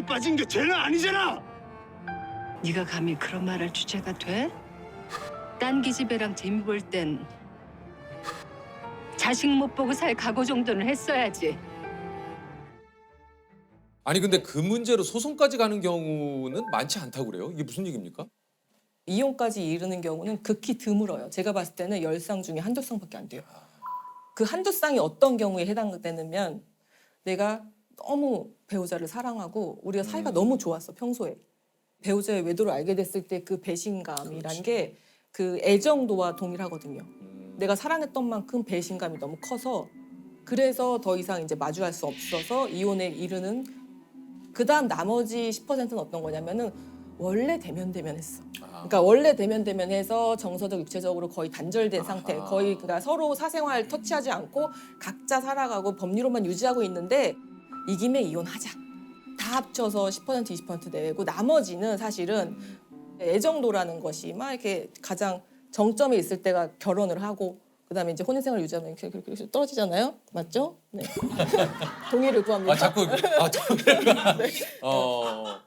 사랑에 빠진 게 죄는 아니잖아. 네가 감히 그런 말할 주제가 돼? 딴 기집애랑 재미 볼 땐 자식 못 보고 살 각오 정도는 했어야지. 아니 근데 그 문제로 소송까지 가는 경우는 많지 않다고 그래요? 이게 무슨 얘기입니까? 이혼까지 이르는 경우는 극히 드물어요. 제가 봤을 때는 10쌍 중에 한두 쌍밖에 안 돼요. 그 한두 쌍이 어떤 경우에 해당되냐면 내가 너무 배우자를 사랑하고 우리가 사이가 너무 좋았어 평소에. 배우자의 외도를 알게 됐을 때 그 배신감이란 게 그 애정도와 동일하거든요. 내가 사랑했던 만큼 배신감이 너무 커서 그래서 더 이상 이제 마주할 수 없어서 이혼에 이르는 그다음 나머지 10%는 어떤 거냐면은 원래 대면대면했어. 그러니까 원래 대면대면해서 정서적 육체적으로 거의 단절된 상태. 거의 그러니까 서로 사생활 터치하지 않고 각자 살아가고 법리로만 유지하고 있는데 이 김에 이혼하자. 다 합쳐서 10% 20% 내고 나머지는 사실은 애정도라는 것이 막 이렇게 가장 정점에 있을 때가 결혼을 하고 그다음에 이제 혼인생활 유지하면 이렇게 떨어지잖아요. 맞죠? 네. 동의를 구합니다. 아 자꾸 네.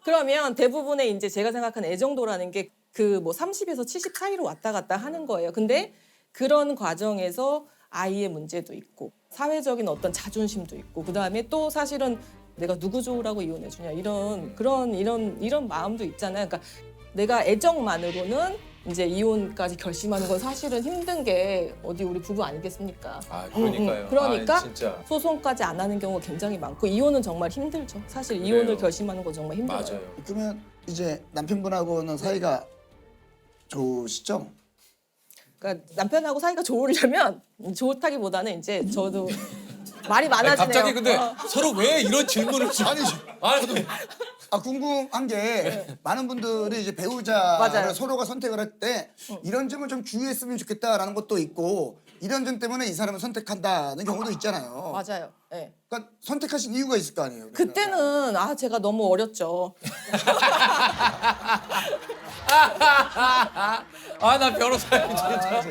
그러면 대부분의 이제 제가 생각하는 애정도라는 게 그 뭐 30에서 70 사이로 왔다 갔다 하는 거예요. 근데 그런 과정에서 아이의 문제도 있고 사회적인 어떤 자존심도 있고 그다음에 또 사실은 내가 누구 좋으라고 이혼해 주냐 이런 마음도 있잖아요. 그러니까 내가 애정만으로는 이제 이혼까지 결심하는 건 사실은 힘든 게 어디 우리 부부 아니겠습니까? 아 그러니까요. 그러니까 아, 진짜 소송까지 안 하는 경우가 굉장히 많고 이혼은 정말 힘들죠. 사실 그래요. 이혼을 결심하는 건 정말 힘들어요. 맞아요. 그러면 이제 남편분하고는 사이가 좋으시죠? 그러니까 남편하고 사이가 좋으려면 좋다기보다는 이제 저도 말이 아니, 많아지네요. 갑자기 근데 서로 왜 이런 질문을 아니 궁금한 게 많은 분들이 이제 배우자를 맞아요. 서로가 선택을 할 때 이런 점을 좀 주의했으면 좋겠다라는 것도 있고 이런 점 때문에 이 사람을 선택한다는 경우도 있잖아요. 맞아요. 네. 그러니까 선택하신 이유가 있을 거 아니에요. 그러면. 그때는 제가 너무 어렸죠. 아 나 변호사야 진짜.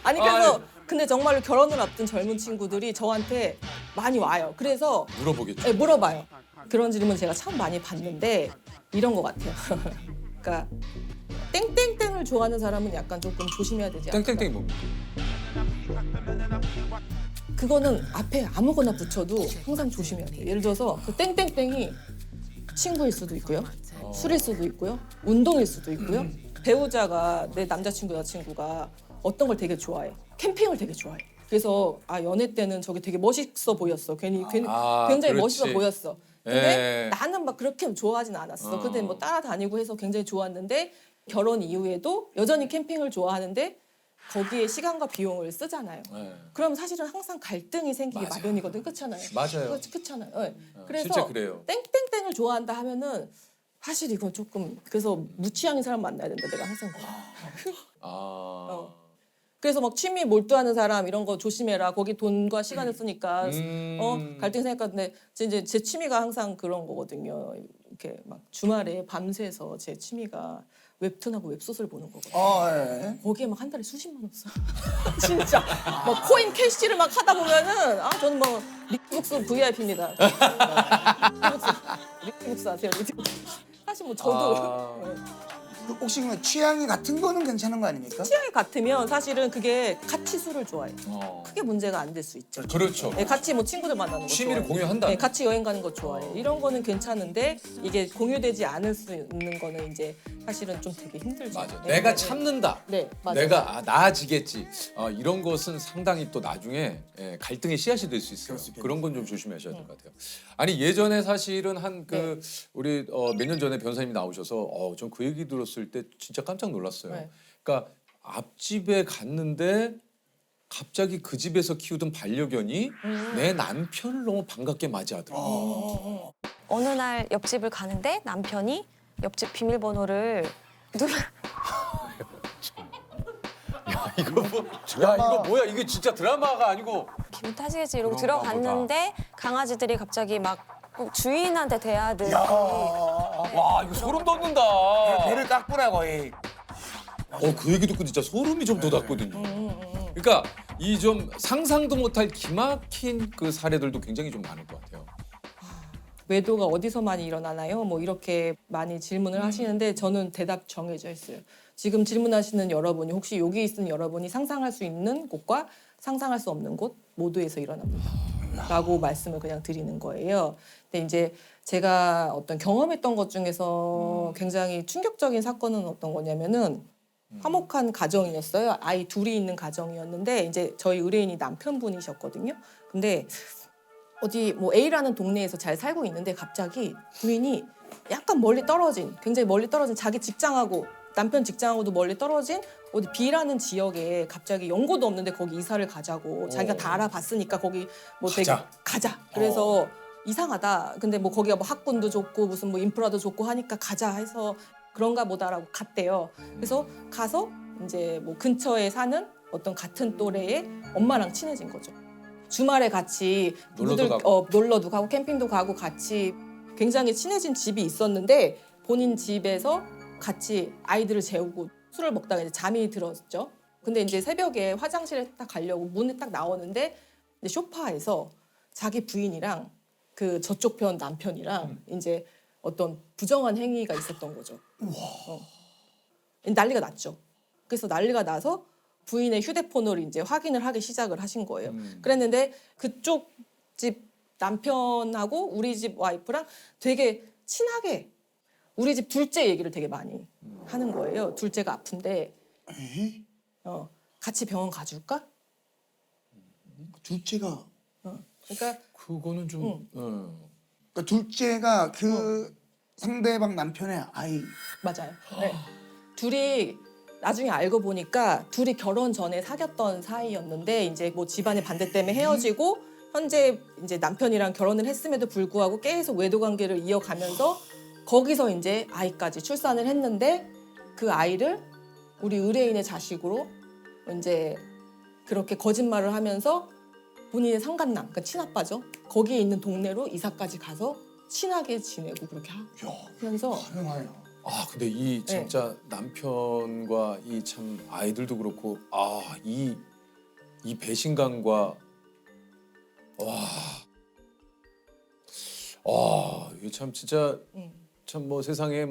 아니 그래서 근데 정말로 결혼을 앞둔 젊은 친구들이 저한테 많이 와요. 그래서 물어보겠죠. 네, 물어봐요. 그런 질문 제가 참 많이 받는데 이런 것 같아요. 그러니까 땡땡땡을 좋아하는 사람은 약간 조금 조심해야 되지 않을까? 땡땡땡이 뭡니까? 그거는 앞에 아무거나 붙여도 항상 조심해야 돼요. 예를 들어서 그 땡땡땡이 친구일 수도 있고요. 술일 수도 있고요. 운동일 수도 있고요. 배우자가 내 남자친구 여자친구가 어떤 걸 되게 좋아해. 캠핑을 되게 좋아해. 그래서 연애 때는 저게 되게 멋있어 보였어. 괜히 굉장히 그렇지. 멋있어 보였어. 근데 예. 나는 막 그렇게 좋아하진 않았어. 근데 뭐 따라다니고 해서 굉장히 좋았는데 결혼 이후에도 여전히 캠핑을 좋아하는데 거기에 시간과 비용을 쓰잖아요. 네. 그럼 사실은 항상 갈등이 생기기 맞아요. 마련이거든. 그렇잖아요. 맞아요. 그렇잖아요. 네. 그래서 실제 그래요. 땡땡땡을 좋아한다 하면은 사실 이건 조금 그래서 무취향인 사람 만나야 된다. 내가 항상 그래. 그래서 막 취미 몰두하는 사람 이런 거 조심해라. 거기 돈과 시간을 쓰니까 갈등 생각하는데 이제 제 취미가 항상 그런 거거든요. 이렇게 막 주말에 밤새서 제 취미가 웹툰하고 웹소설 보는 거거든요. 예. 거기에 막 한 달에 수십만 원 써. 진짜. 막 코인 캐시를 막 하다 보면은 저는 뭐 리트북스 VIP입니다. 리트북스 아세요? 리트북스. 사실 뭐 저도 혹시 그러면 취향이 같은 거는 괜찮은 거 아닙니까? 취향이 같으면 사실은 그게 같이 술을 좋아해요. 크게 문제가 안 될 수 있죠. 그렇죠. 네, 같이 뭐 친구들 만나는 거 취미를 좋아해요. 공유한다. 네, 같이 여행 가는 거 좋아해요. 이런 거는 괜찮은데 이게 공유되지 않을 수 있는 거는 이제 사실은 좀 되게 힘들죠. 맞아. 네, 내가 네. 참는다. 네, 맞아요. 내가 나아지겠지. 이런 것은 상당히 또 나중에 갈등의 씨앗이 될 수 있어요. 그런 건 좀 조심하셔야 될 것 같아요. 아니 예전에 사실은 한 그 우리 몇 년 전에 변호사님이 나오셔서 전 그 얘기 들었을 때 진짜 깜짝 놀랐어요. 네. 그러니까 앞집에 갔는데 갑자기 그 집에서 키우던 반려견이 내 남편을 너무 반갑게 맞이하더라고요. 어느 날 옆집을 가는데 남편이 옆집 비밀번호를 이거 뭐야? 이게 진짜 드라마가 아니고 기분 탓이겠지 이러고 그런가 들어갔는데 강아지들이 갑자기 막 꼭 주인한테 대하듯이 와 이거 소름 돋는다. 배를 깎구나 거의. 그 얘기 듣고 진짜 소름이 좀 돋았거든요. 그러니까 이 좀 상상도 못할 기막힌 그 사례들도 굉장히 좀 많을 것 같아요. 외도가 어디서 많이 일어나나요? 뭐 이렇게 많이 질문을 하시는데 저는 대답 정해져 있어요. 지금 질문하시는 여러분이 혹시 여기 있는 여러분이 상상할 수 있는 곳과 상상할 수 없는 곳 모두에서 일어납니다. 라고 말씀을 그냥 드리는 거예요. 근데 이제 제가 어떤 경험했던 것 중에서 굉장히 충격적인 사건은 어떤 거냐면은 화목한 가정이었어요. 아이 둘이 있는 가정이었는데 이제 저희 의뢰인이 남편분이셨거든요. 근데 어디 뭐 A라는 동네에서 잘 살고 있는데 갑자기 부인이 약간 멀리 떨어진, 굉장히 멀리 떨어진 자기 직장하고 남편 직장하고도 멀리 떨어진 어디 B라는 지역에 갑자기 연고도 없는데 거기 이사를 가자고 자기가 다 알아봤으니까 거기 뭐 되게 가자. 그래서 이상하다. 근데 뭐 거기가 뭐 학군도 좋고 무슨 뭐 인프라도 좋고 하니까 가자 해서 그런가 보다라고 갔대요. 그래서 가서 이제 뭐 근처에 사는 어떤 같은 또래의 엄마랑 친해진 거죠. 주말에 같이 놀러도 가고 캠핑도 가고 같이 굉장히 친해진 집이 있었는데 본인 집에서 같이 아이들을 재우고 술을 먹다가 이제 잠이 들었죠. 근데 이제 새벽에 화장실에 딱 가려고 문에 딱 나오는데 이제 소파에서 자기 부인이랑 그 저쪽 편 남편이랑 이제 어떤 부정한 행위가 있었던 거죠. 난리가 났죠. 그래서 난리가 나서 부인의 휴대폰을 이제 확인을 하기 시작을 하신 거예요. 그랬는데 그쪽 집 남편하고 우리 집 와이프랑 되게 친하게 우리 집 둘째 얘기를 되게 많이 하는 거예요. 둘째가 아픈데 같이 병원 가줄까? 둘째가 그러니까 그거는 좀 그러니까 둘째가 그 상대방 남편의 아이. 맞아요. 네. 둘이 나중에 알고 보니까 둘이 결혼 전에 사귀었던 사이였는데 이제 뭐 집안의 반대 때문에 헤어지고 현재 이제 남편이랑 결혼을 했음에도 불구하고 계속 외도 관계를 이어가면서 거기서 이제 아이까지 출산을 했는데 그 아이를 우리 의뢰인의 자식으로 이제 그렇게 거짓말을 하면서 본인의 상간남, 그러니까 친아빠죠. 거기에 있는 동네로 이사까지 가서 친하게 지내고 그렇게 하면서 가능해요. 아 근데 이 진짜 남편과 이 참 아이들도 그렇고 이 배신감과 이게 참 진짜 참 뭐 세상에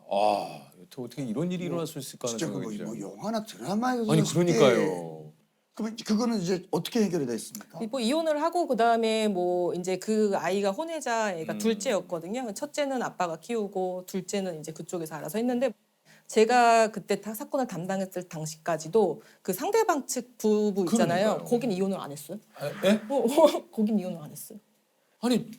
어떻게 이런 일이 일어날 수 있을까 하는 진짜 생각이 그거 들어요. 뭐 영화나 드라마에서 아니 그러니까요. 그럼 그거는 이제 어떻게 해결이 됐습니까? 뭐 이혼을 하고 그다음에 뭐 이제 그 아이가 혼외자 애가 둘째였거든요. 첫째는 아빠가 키우고 둘째는 이제 그쪽에서 알아서 했는데 제가 그때 사건을 담당했을 당시까지도 그 상대방 측 부부 있잖아요. 그러니까요. 거긴 이혼을 안 했어요. 예? 거긴 이혼을 안 했어요. 아니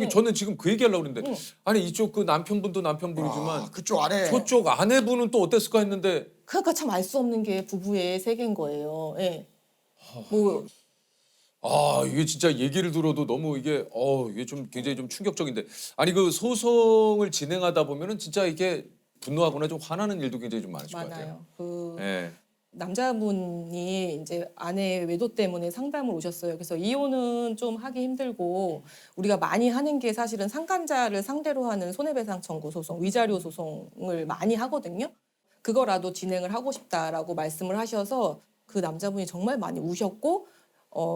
저는 지금 그 얘기하려고 그랬는데 아니 이쪽 그 남편분도 남편분이지만 그쪽 아래. 저쪽 아내분은 또 어땠을까 했는데 그러니까 참 알 수 없는 게 부부의 세계인 거예요. 예. 뭐 이게 진짜 얘기를 들어도 너무 이게 좀 굉장히 좀 충격적인데 아니 그 소송을 진행하다 보면은 진짜 이게 분노하거나 좀 화나는 일도 굉장히 좀 많으실 것 같아요. 많아요. 그 예. 남자분이 이제 아내 외도 때문에 상담을 오셨어요. 그래서 이혼은 좀 하기 힘들고 우리가 많이 하는 게 사실은 상간자를 상대로 하는 손해배상 청구 소송, 위자료 소송을 많이 하거든요. 그거라도 진행을 하고 싶다라고 말씀을 하셔서 그 남자분이 정말 많이 우셨고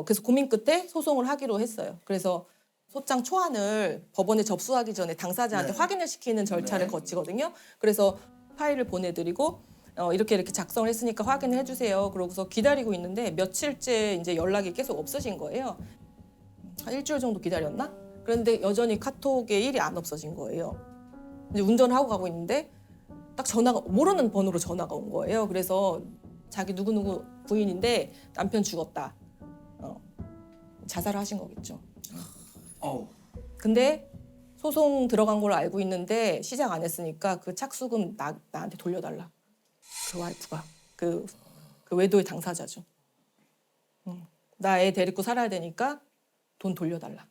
그래서 고민 끝에 소송을 하기로 했어요. 그래서 소장 초안을 법원에 접수하기 전에 당사자한테 확인을 시키는 절차를 거치거든요. 그래서 파일을 보내드리고 이렇게 작성을 했으니까 확인을 해주세요. 그러고서 기다리고 있는데 며칠째 이제 연락이 계속 없으신 거예요. 한 일주일 정도 기다렸나? 그런데 여전히 카톡에 일이 안 없어진 거예요. 이제 운전을 하고 가고 있는데 딱 전화가 모르는 번호로 전화가 온 거예요. 그래서 자기 누구누구 부인인데 남편 죽었다. 자살을 하신 거겠죠. 근데 소송 들어간 걸로 알고 있는데 시작 안 했으니까 그 착수금 나한테 돌려달라. 그 와이프가 그 외도의 당사자죠. 나 애 데리고 살아야 되니까 돈 돌려달라.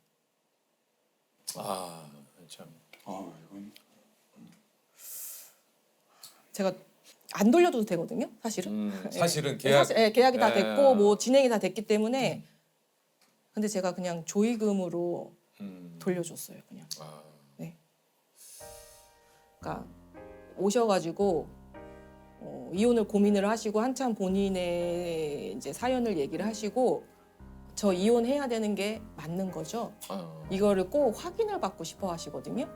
참. 이건 제가 안 돌려도 되거든요, 사실은. 사실은 예, 계약이 다 예. 됐고 뭐 진행이 다 됐기 때문에. 근데 제가 그냥 조의금으로 돌려줬어요, 그냥. 네. 그러니까 오셔가지고 이혼을 고민을 하시고 한참 본인의 이제 사연을 얘기를 하시고 저 이혼해야 되는 게 맞는 거죠? 이거를 꼭 확인을 받고 싶어 하시거든요.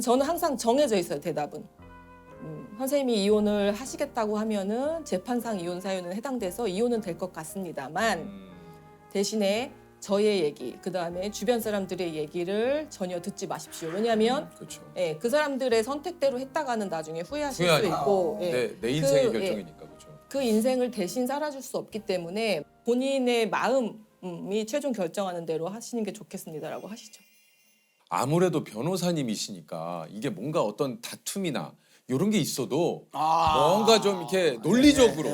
저는 항상 정해져 있어요, 대답은. 선생님이 이혼을 하시겠다고 하면은 재판상 이혼 사유는 해당돼서 이혼은 될 것 같습니다만 대신에 저의 얘기, 그 다음에 주변 사람들의 얘기를 전혀 듣지 마십시오. 왜냐하면 그렇죠. 예, 그 사람들의 선택대로 했다가는 나중에 후회하실 수 후회하니까. 있고 예, 내 인생의 그, 결정이니까 그렇죠. 그 인생을 대신 살아줄 수 없기 때문에 본인의 마음이 최종 결정하는 대로 하시는 게 좋겠습니다라고 하시죠. 아무래도 변호사님이시니까 이게 뭔가 어떤 다툼이나 이런 게 있어도 뭔가 좀 이렇게 논리적으로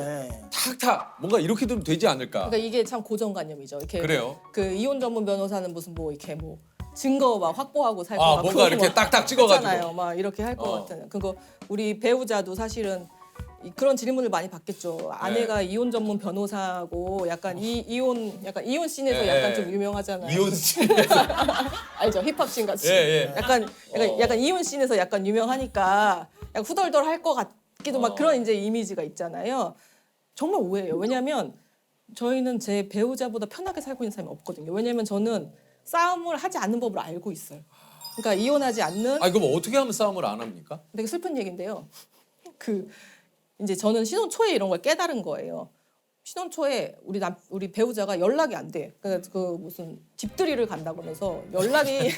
탁탁 뭔가 이렇게 좀 되지 않을까. 그러니까 이게 참 고정관념이죠. 이렇게 그래요. 그 이혼 전문 변호사는 무슨 뭐 이렇게 뭐 증거 막 확보하고 살 것 같고 뭔가 이렇게 딱딱 찍어가지고. 그렇잖아요. 막 이렇게 할 것 같은. 그거 우리 배우자도 사실은 그런 질문을 많이 받겠죠. 아내가 이혼 전문 변호사고 약간 이혼 씬에서 예, 약간 예. 좀 유명하잖아요. 이혼 씨. 알죠? 힙합 씬 같이. 예. 약간 이혼 씬에서 약간 유명하니까 약간 후덜덜 할 것 같기도 막 그런 이제 이미지가 있잖아요. 정말 오해예요. 왜냐하면 저희는 제 배우자보다 편하게 살고 있는 사람이 없거든요. 왜냐하면 저는 싸움을 하지 않는 법을 알고 있어요. 그러니까 이혼하지 않는 그럼 어떻게 하면 싸움을 안 합니까? 되게 슬픈 얘기인데요. 이제 저는 신혼 초에 이런 걸 깨달은 거예요. 신혼 초에 우리 배우자가 연락이 안 돼. 그러니까 그 무슨 집들이를 간다고 하면서 연락이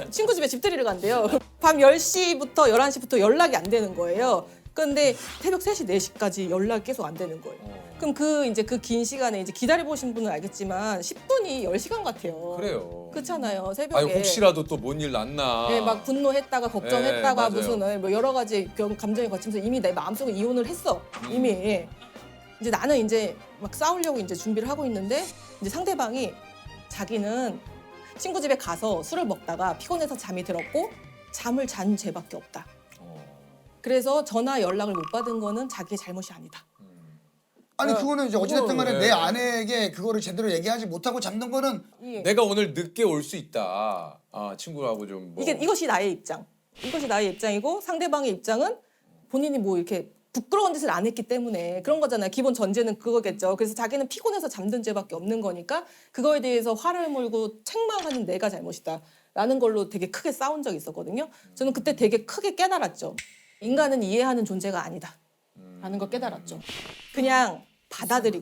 친구 집에 집들이를 간대요. 밤 10시부터 11시부터 연락이 안 되는 거예요. 근데 새벽 3시, 4시까지 연락이 계속 안 되는 거예요. 그럼 그 긴 시간에 이제 기다려 보신 분은 알겠지만 10분이 10시간 같아요. 그래요. 그렇잖아요. 새벽에. 혹시라도 또 뭔 일 났나. 네, 막 분노했다가 걱정했다가 네, 무슨 뭐 여러 가지 감정이 거치면서 이미 내 마음속에 이혼을 했어. 이미. 이제 나는 이제 막 싸우려고 이제 준비를 하고 있는데 이제 상대방이 자기는 친구 집에 가서 술을 먹다가 피곤해서 잠이 들었고 잠을 잔 죄밖에 없다. 그래서 전화 연락을 못 받은 거는 자기의 잘못이 아니다. 아니 그거는 이제 어찌됐든 간에 네. 내 아내에게 그거를 제대로 얘기하지 못하고 잡는 거는 내가 오늘 늦게 올 수 있다. 친구하고 좀 뭐. 이것이 나의 입장. 이것이 나의 입장이고 상대방의 입장은 본인이 뭐 이렇게 부끄러운 짓을 안 했기 때문에 그런 거잖아요. 기본 전제는 그거겠죠. 그래서 자기는 피곤해서 잠든 죄밖에 없는 거니까 그거에 대해서 화를 몰고 책망하는 내가 잘못이다. 라는 걸로 되게 크게 싸운 적이 있었거든요. 저는 그때 되게 크게 깨달았죠. 인간은 이해하는 존재가 아니다. 라는 걸 깨달았죠. 그냥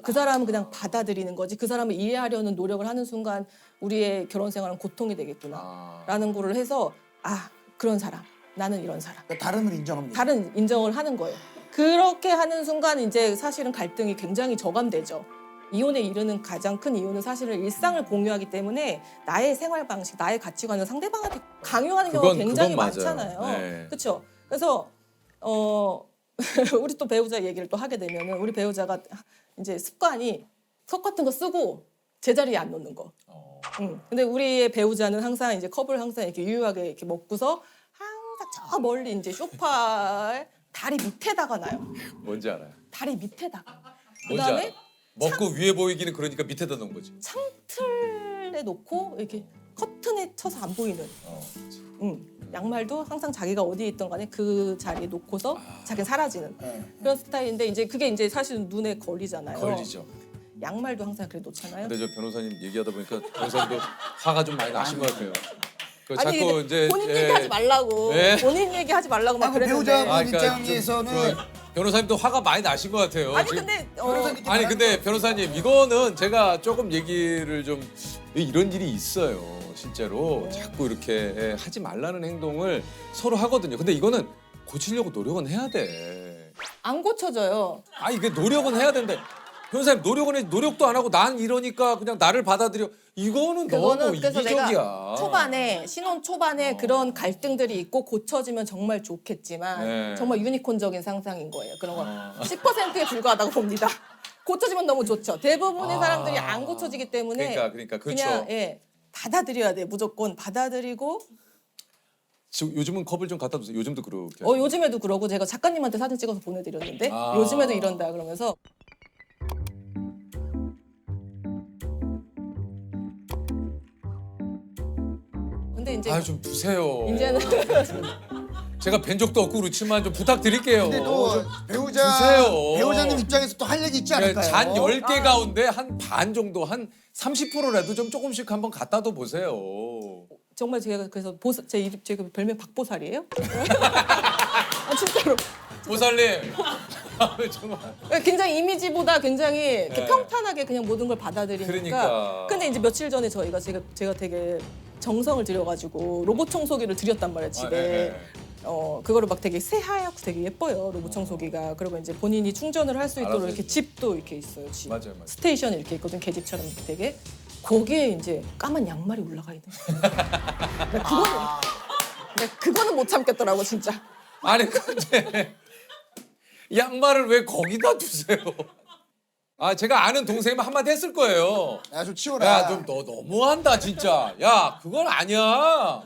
그 사람은 그냥 받아들이는 거지. 그 사람을 이해하려는 노력을 하는 순간 우리의 결혼 생활은 고통이 되겠구나. 라는 거를 해서 그런 사람. 나는 이런 사람. 그러니까 다름을 인정합니다. 다른 인정을 하는 거예요. 그렇게 하는 순간 이제 사실은 갈등이 굉장히 저감되죠. 이혼에 이르는 가장 큰 이유는 사실은 일상을 공유하기 때문에 나의 생활 방식, 나의 가치관을 상대방한테 강요하는 경우가 굉장히 그건 맞아요. 많잖아요. 네. 그렇죠? 그래서 우리 또 배우자 얘기를 또 하게 되면은 우리 배우자가 이제 습관이 석 같은 거 쓰고 제자리에 안 놓는 거. 근데 우리의 배우자는 항상 이제 컵을 항상 이렇게 유유하게 이렇게 먹고서 항상 저 멀리 이제 소파에 다리 밑에다가 놔요. 뭔지 알아요. 다리 밑에다가. 뭔지 알아. 그다음에 먹고 위에 보이기는 그러니까 밑에다 놓은 거지. 창틀에 놓고 이렇게 커튼에 쳐서 안 보이는. 양말도 항상 자기가 어디에 있던 간에 그 자리에 놓고서 자기는 사라지는 그런 스타일인데 이제 그게 이제 사실 눈에 걸리잖아요. 걸리죠. 양말도 항상 그래 놓잖아요. 근데 저 변호사님 얘기하다 보니까 변호사님도 화가 좀 많이 나신 것 같아요. 아니 자꾸 이제 본인 얘기하지 말라고. 예. 본인 얘기하지 말라고 막 그 그랬는데. 배우자분 그러니까 입장에서는 변호사님도 화가 많이 나신 것 같아요. 아니 지금. 근데 아니 근데 변호사님 이거는 제가 조금 얘기를 좀 이런 일이 있어요. 실제로 자꾸 이렇게 하지 말라는 행동을 서로 하거든요. 근데 이거는 고치려고 노력은 해야 돼. 안 고쳐져요. 이게 노력은 해야 되는데 변호사님 노력도 안 하고 난 이러니까 그냥 나를 받아들여. 이거는 너무 그래서 내가 이기적이야. 신혼 초반에 그런 갈등들이 있고 고쳐지면 정말 좋겠지만 네. 정말 유니콘적인 상상인 거예요. 그런 건 10%에 불과하다고 봅니다. 고쳐지면 너무 좋죠. 대부분의 사람들이 안 고쳐지기 때문에 그러니까 그렇죠. 그냥 받아들여야 돼. 무조건 받아들이고. 지금 요즘은 컵을 좀 갖다 주세요. 요즘도 그렇게. 요즘에도 그러고 제가 작가님한테 사진 찍어서 보내드렸는데 요즘에도 이런다 그러면서. 근데 이제 좀 두세요. 이제는 제가 뵌 적도 없고 그렇지만 좀 부탁드릴게요. 근데 또 좀 배우자 주세요. 배우자님 입장에서 또 할 얘기 있지 않을까요? 잔 10개 가운데 한 반 정도 한 30%라도 좀 조금씩 한번 갖다도 보세요. 정말 제가 그래서 제가 별명 박보살이에요. 아, 진짜로. 보살님. 정말. 굉장히 이미지보다 굉장히 이렇게 네. 평탄하게 그냥 모든 걸 받아들이니까. 그러니까. 근데 이제 며칠 전에 제가 되게 정성을 들여가지고 로봇 청소기를 드렸단 말이에요 집에. 네. 그거를 막 되게 새하얗고 되게 예뻐요 로봇 청소기가. 그리고 이제 본인이 충전을 할 수 있도록 알아서 이렇게 해주죠. 집도 이렇게 있어요. 집. 맞아요. 스테이션이 이렇게 있거든 계집처럼 이렇게 되게. 거기에 이제 까만 양말이 올라가 있는 거야. 그거는 못 참겠더라고 진짜. 아니 근데 양말을 왜 거기다 두세요? 아 제가 아는 동생이면 한마디 했을 거예요. 야 좀 치워라. 야 좀 너 너무한다 진짜. 야 그건 아니야.